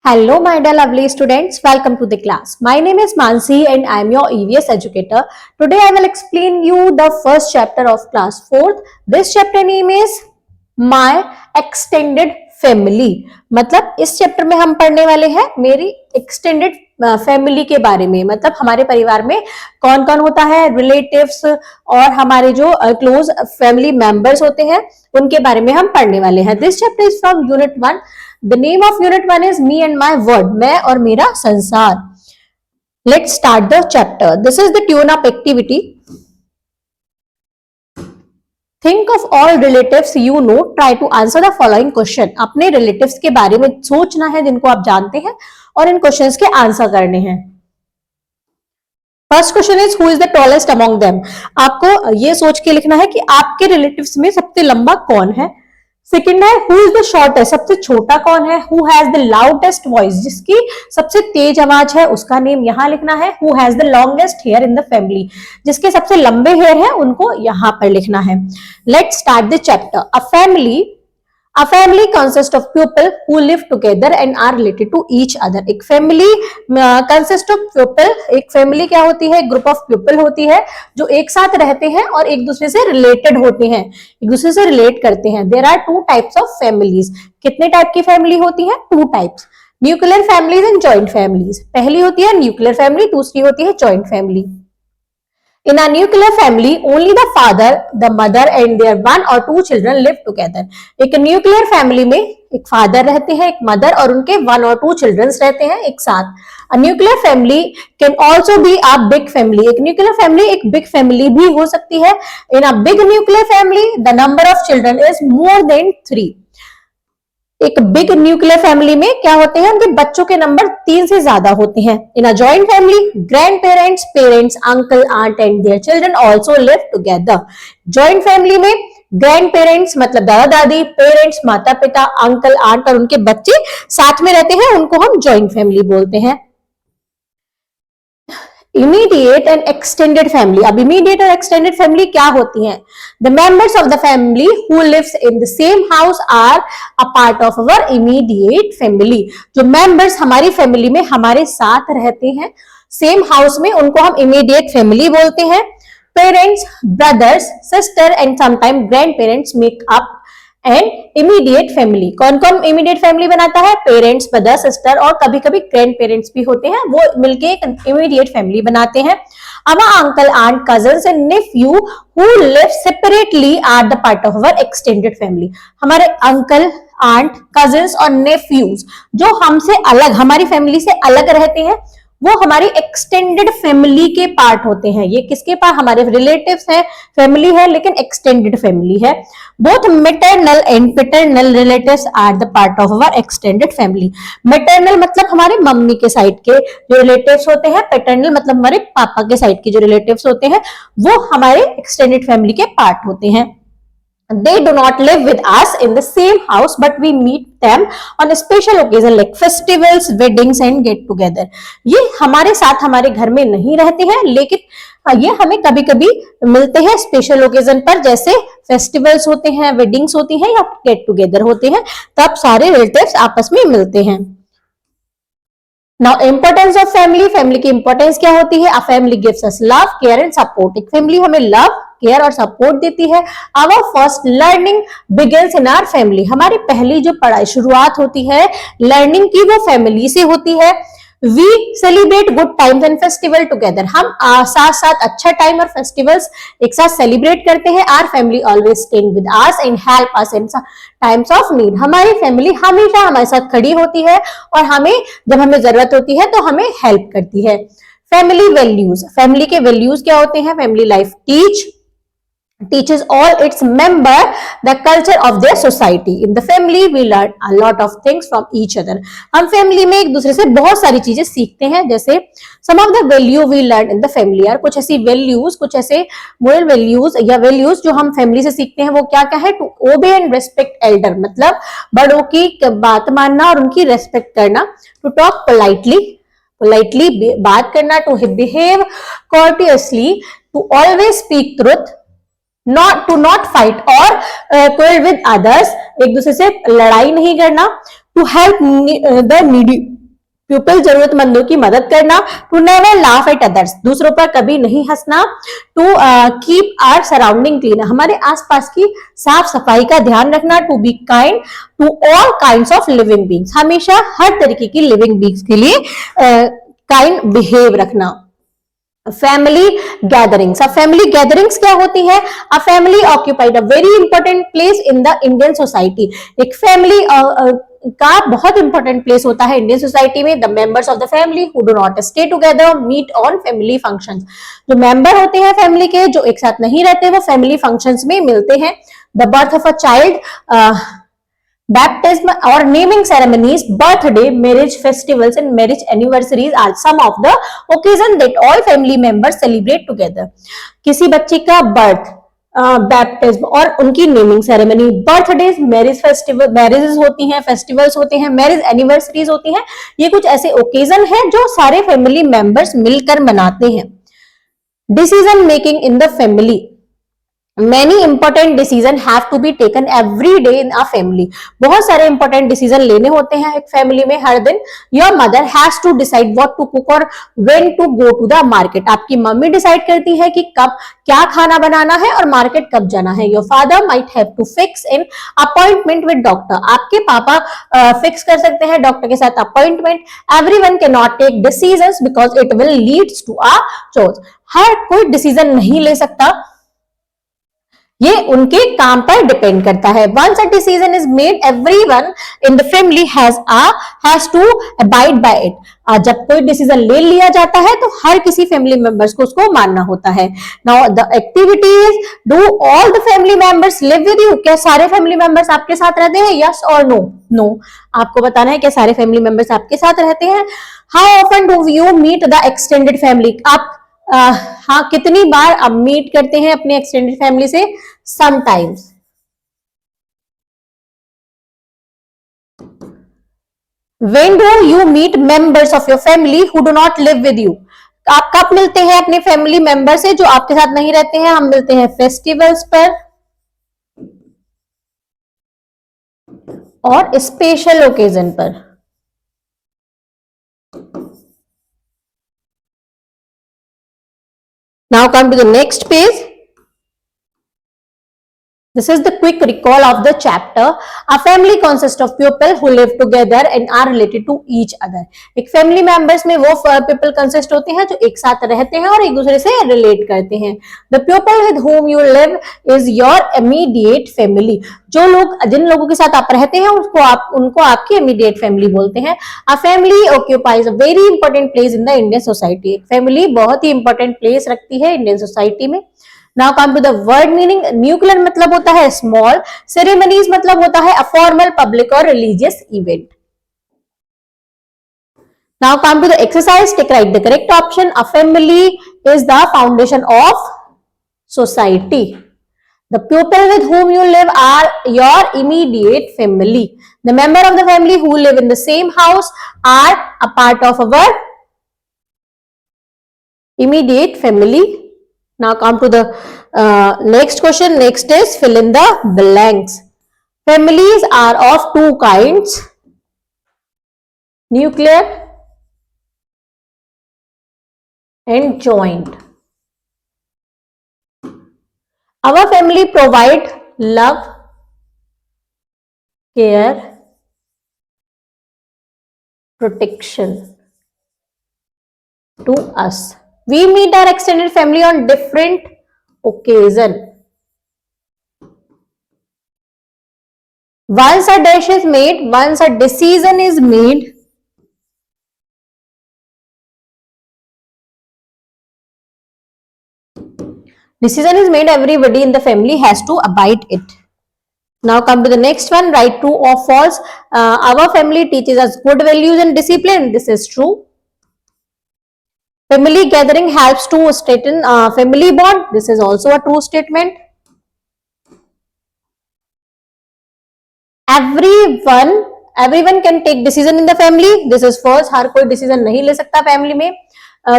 Hello, my dear lovely students. Welcome to the class. My name is Mansi and I am your EVS educator. Today I will explain you the first chapter of class 4th. This chapter name is My Extended Family. मतलब इस chapter में हम पढ़ने वाले हैं मेरी extended family के बारे में, मतलब हमारे परिवार में कौन कौन होता है, रिलेटिव्स और हमारे जो क्लोज फैमिली मेंबर्स होते हैं उनके बारे में हम पढ़ने वाले हैं. This chapter is from unit 1. The name of unit 1 is Me and My World. मैं और मेरा संसार. Let's start the chapter. This is the tune up activity. Think of all relatives you know. Try to answer the following question. अपने relatives के बारे में सोचना है जिनको आप जानते हैं और इन क्वेश्चंस के आंसर करने हैं. First question is who is the tallest among them. आपको ये सोच के लिखना है कि आपके रिलेटिव्स में सबसे लंबा कौन है. सेकेंड है हु इज द शॉर्टेस्ट, सबसे छोटा कौन है. Who has the loudest voice, जिसकी सबसे तेज आवाज है उसका नेम यहां लिखना है. Who has the longest here in the family, जिसके सबसे लंबे हेयर है उनको यहां पर लिखना है. Let's start the chapter. A family consists of people who live together and are related to each other. एक फैमिली कंसिस्ट ऑफ पीपल, एक फैमिली क्या होती है, ग्रुप ऑफ पीपल होती है जो एक साथ रहते हैं और एक दूसरे से रिलेटेड होते हैं, एक दूसरे से रिलेट करते हैं. There are two types of families. कितने टाइप की फैमिली होती है? Two types. Nuclear families and joint families. पहली होती है न्यूक्लियर फैमिली, दूसरी होती है joint family. In a nuclear family, only the father, the mother and their one or two children live together. एक न्यूक्लियर फैमिली में एक फादर रहते हैं, एक मदर और उनके वन और टू चिल्ड्रंस रहते हैं एक साथ. A nuclear family can also be a big family. एक न्यूक्लियर फैमिली एक बिग फैमिली भी हो सकती है. In a big nuclear family, the number of children is more than 3. एक बिग न्यूक्लियर फैमिली में क्या होते हैं, उनके बच्चों के नंबर 3 से ज्यादा होते हैं. In a joint family, grandparents, parents, uncle, aunt and their children also live together. Joint family में ग्रैंड पेरेंट्स मतलब दादा दादी, पेरेंट्स माता पिता, अंकल आंट और उनके बच्चे साथ में रहते हैं, उनको हम जॉइंट फैमिली बोलते हैं. Immediate and extended family. अब इमीडिएट और एक्सटेंडेड फैमिली क्या होती हैं? The members of the family who lives in the same house are a part of our immediate family. जो मेंबर्स हमारी फैमिली में हमारे साथ रहते हैं सेम हाउस में, उनको हम इमीडिएट फैमिली बोलते हैं. Parents, brothers, sister and sometime grand parents make up and immediate family. कौन कौन इमीडिएट फैमिली बनाता है? पेरेंट्स, ब्रदर, सिस्टर और कभी कभी ग्रैंड पेरेंट्स भी होते हैं, वो मिलके एक इमीडिएट फैमिली बनाते हैं. अब uncle, aunt, cousins and nephew who live separately are the part of our extended family. हमारे अंकल, आंट, कजन्स और नेफ्यूज जो हमसे अलग, हमारी फैमिली से अलग रहते हैं, वो हमारी एक्सटेंडेड फैमिली के पार्ट होते हैं. ये किसके पास? हमारे रिलेटिव्स हैं, फैमिली है लेकिन एक्सटेंडेड फैमिली है. Both maternal and paternal relatives are the part of our extended family. Maternal मतलब हमारे मम्मी के साइड के जो रिलेटिव्स होते हैं, पैटर्नल मतलब हमारे पापा के साइड के जो रिलेटिव्स होते हैं, वो हमारे एक्सटेंडेड फैमिली के पार्ट होते हैं. They do not live with us in the same house, but we meet them on a special occasion like festivals, weddings and get together. ये हमारे साथ हमारे घर में नहीं रहते हैं, लेकिन ये हमें कभी कभी मिलते हैं स्पेशल ओकेजन पर, जैसे फेस्टिवल्स होते हैं, वेडिंग्स होती हैं या गेट टुगेदर होते हैं, तब सारे रिलेटिव्स आपस में मिलते हैं. Now importance of family. Family की इंपॉर्टेंस क्या होती है? A family gives us love, care and support. एक फैमिली हमें लव, केयर और सपोर्ट देती है. Our first learning begins in our family. हमारी पहली जो पढ़ाई शुरुआत होती है लर्निंग की, वो फैमिली से होती है. We celebrate good times and festival together. हम साथ साथ अच्छा टाइम और फेस्टिवल्स एक साथ सेलिब्रेट करते हैं. Our family always stand with us and help us in times of need. हमारी फैमिली हमेशा हमारे साथ खड़ी होती है और हमें जब हमें जरूरत होती है तो हमें हेल्प करती है. Family values. फैमिली के वैल्यूज क्या होते हैं? Family life teaches all its member the culture of their society. In the family we learn a lot of things from each other. हम फैमिली में एक दूसरे से बहुत सारी चीजें सीखते हैं. जैसे some of the value we learn in the family are कुछ ऐसी वैल्यूज, कुछ ऐसे मोरल वैल्यूज या वैल्यूज जो हम फैमिली से सीखते हैं, वो क्या क्या है? To obey and respect Elder, मतलब बड़ों की बात मानना और उनकी रेस्पेक्ट करना. टू टॉक पोलाइटली बात करना. To behave courteously. To always speak truth. To not fight और क्वारल विद अदर्स. एक दूसरे से लड़ाई नहीं करना. To help the needy. People जरूरतमंदों की मदद करना, to never laugh at others, दूसरों पर कभी नहीं हंसना, to keep our surrounding clean, हमारे आसपास की साफ सफाई का ध्यान रखना, to be kind to all kinds of living beings, हमेशा हर तरीके की लिविंग बींग्स के लिए काइंड बिहेव रखना। फैमिली गैदरिंग्स, अब फैमिली गैदरिंग्स क्या होती है? A family occupied a very important place in the Indian society, एक फैमिली का बहुत इंपॉर्टेंट प्लेस होता है इंडियन सोसाइटी में। The members of the family who do not stay together meet on family functions, जो मेंबर होते हैं family के जो एक साथ नहीं रहते वो फैमिली फंक्शंस में मिलते हैं। The birth of a child, baptism or naming ceremonies, birthday, marriage festivals and marriage anniversaries are some of the occasion that all family members celebrate together. किसी बच्चे का बर्थ, बैप्टिज्म और उनकी naming ceremony, birthdays, marriage festival, marriages होती हैं, festivals होते हैं, marriage anniversaries होती हैं, ये कुछ ऐसे ओकेजन हैं जो सारे फैमिली मेंबर्स मिलकर मनाते हैं। Decision making in the family, Many important decisions have to be taken every day in a family. बहुत सारे important decision लेने होते हैं एक फैमिली में हर दिन। Your mother has to decide what to cook or when to go to the market. आपकी mummy decide करती है कि कब क्या खाना बनाना है और मार्केट कब जाना है। Your father might have to fix an appointment with doctor. आपके पापा फिक्स कर सकते हैं डॉक्टर के साथ appointment. Everyone cannot take decisions because it will leads to a chores. हर कोई डिसीजन नहीं ले सकता, ये उनके काम पर डिपेंड करता है। Once a decision is made, everyone in the family has to abide by it. जब कोई डिसीजन ले लिया जाता है तो हर किसी फैमिली मेंबर्स को उसको मानना होता है। Now the activities, do all the family members live with you? क्या सारे फैमिली मेंबर्स आपके साथ रहते हैं? Yes or no? No. आपको बताना है क्या सारे फैमिली मेंबर्स आपके साथ रहते हैं। How often do you meet the extended family? आप हाँ कितनी बार आप मीट करते हैं अपने एक्सटेंडेड फैमिली से? Sometimes. When do you meet members of your family who do not live with you? आप कब मिलते हैं अपने फैमिली मेंबर से जो आपके साथ नहीं रहते हैं? हम मिलते हैं फेस्टिवल्स पर और स्पेशल ओकेजन पर। Now come to the next page. This is the quick recall of the chapter. A family consists of people who live together and are related to each other. एक family members में वो people consist होते हैं जो एक साथ रहते हैं और एक दूसरे से relate करते हैं। The people with whom you live is your immediate family. जो लोग जिन लोगों के साथ आप रहते हैं उनको आपकी immediate family बोलते हैं। A family occupies a very important place in the Indian society. एक family बहुत ही important place रखती है Indian society में। Now come to the word meaning. Nuclear मतलब होता है small, ceremonies मतलब होता है a formal, public और religious event. Now come to the exercise. Take write the correct option. A family is the foundation of society. The people with whom you live are your immediate family. The member of the family who live in the same house are a part of our immediate family. Now come to the next question. Next is fill in the blanks. Families are of two kinds: nuclear and joint. Our family provide love, care, protection to us. We meet our extended family on different occasions. Once a dash is made, once a decision is made, everybody in the family has to abide it. Now come to the next one. Write true or false. Our family teaches us good values and discipline. This is true. Family gathering helps to strengthen family bond. This is also a true statement. Everyone can take decision in the family. This is false. हर कोई decision नहीं ले सकता family में.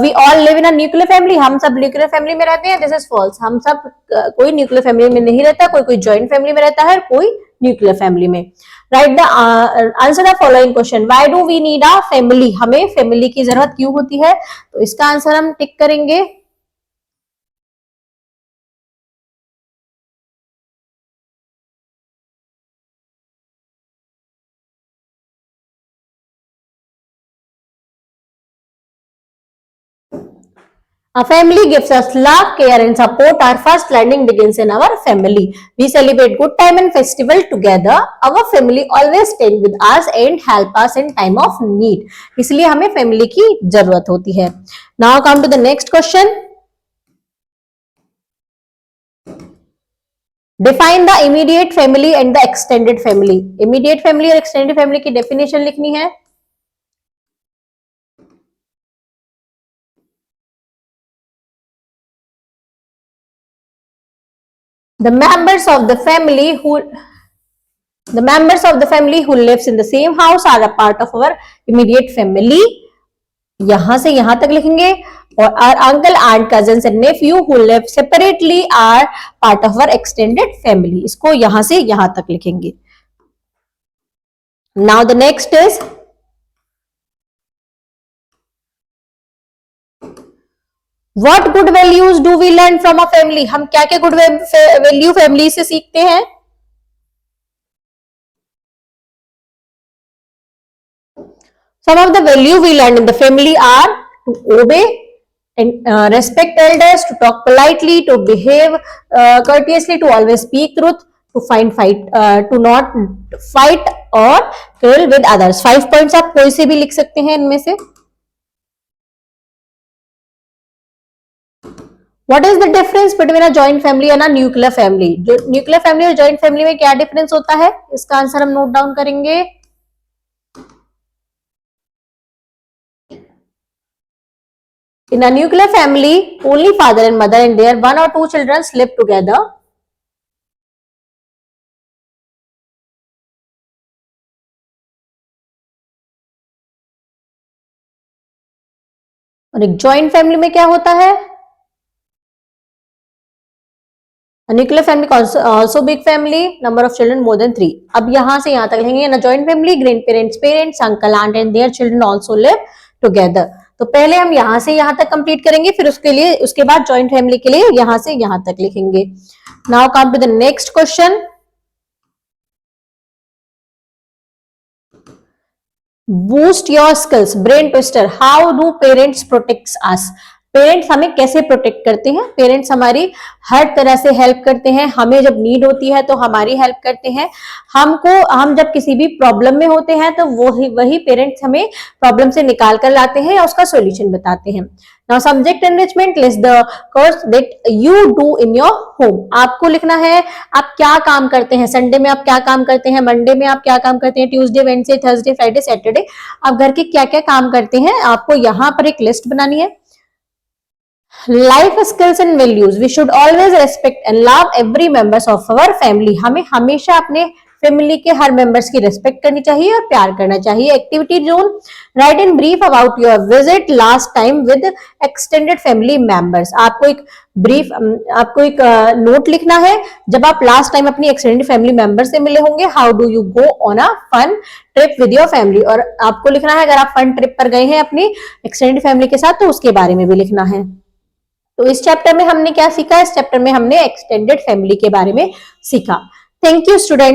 We all live in a nuclear family. हम सब nuclear family में रहते हैं. This is false. हम सब कोई nuclear family में नहीं रहता, कोई joint family में रहता है, कोई न्यूक्लियर फैमिली में। Write the answer the following question, why do we need a family, हमें फैमिली की जरूरत क्यों होती है? तो इसका आंसर हम टिक करेंगे। A family gives us love, care and support. Our first learning begins in our family. We celebrate good time and festival together. Our family always stand with us and help us in time of need. इसलिए हमें family की जरूरत होती है। Now come to the next question. Define the immediate family and the extended family. Immediate family और extended family की definition लिखनी है। The members of the family who lives in the same house are a part of our immediate family. यहां से यहां तक लिखेंगे। और our uncle, aunt, cousins and nephew who live separately are part of our extended family. इसको यहां से यहां तक लिखेंगे। Now the next is what good values do we learn from a family? हम क्या क्या गुड वैल्यू फैमिली से सीखते हैं? Some of the value we learn in the family are to obey and respect elders, to talk politely, to behave courteously, to always speak truth, to not fight or quarrel with others. 5 points आप कोई से भी लिख सकते हैं इनमें से। What is the difference between a joint family and a nuclear family? जो न्यूक्लियर फैमिली और जॉइंट फैमिली में क्या डिफरेंस होता है, इसका आंसर हम नोट डाउन करेंगे। In a nuclear family, only father and mother and their 1 or 2 children live together. और एक जॉइंट फैमिली में क्या होता है? A nuclear family also big family, number of children more than 3. अब यहां से यहां तक लिखेंगे। In a joint family, grandparents, parents, uncle, aunt and their children also live together. तो पहले हम यहां से यहां तक कंप्लीट करेंगे, फिर उसके बाद जॉइंट फैमिली के लिए यहां से यहां तक लिखेंगे। Now come to the next question. Boost your skills, brain twister, how do parents protect us? Parents हमें कैसे प्रोटेक्ट करते हैं? पेरेंट्स हमारी हर तरह से हेल्प करते हैं। हमें जब नीड होती है तो हमारी हेल्प करते हैं। हम जब किसी भी प्रॉब्लम में होते हैं तो वही पेरेंट्स हमें प्रॉब्लम से निकाल कर लाते हैं या उसका सॉल्यूशन बताते हैं। Now subject enrichment, list the course that you do in your home. आपको लिखना है आप क्या काम करते हैं। संडे में आप क्या काम करते हैं, मंडे में आप क्या काम करते हैं, Tuesday, Wednesday, Thursday, Friday, Saturday आप घर के क्या क्या काम करते हैं, आपको यहाँ पर एक लिस्ट बनानी है। Life skills and values, we should always respect and love every members of our family. हमें हमेशा अपने फैमिली के हर मेंबर्स की रेस्पेक्ट करनी चाहिए और प्यार करना चाहिए। Activity zone, write in brief about your visit last time with extended family members. आपको एक नोट लिखना है जब आप लास्ट टाइम अपनी एक्सटेंडेड फैमिली मेंबर से मिले होंगे। How do you go on a fun trip with your family, और आपको लिखना है अगर आप फन ट्रिप पर गए हैं अपनी एक्सटेंडेड फैमिली के साथ तो उसके बारे में भी लिखना है। तो इस चैप्टर में हमने क्या सीखा? इस चैप्टर में हमने एक्सटेंडेड फैमिली के बारे में सीखा। Thank you student.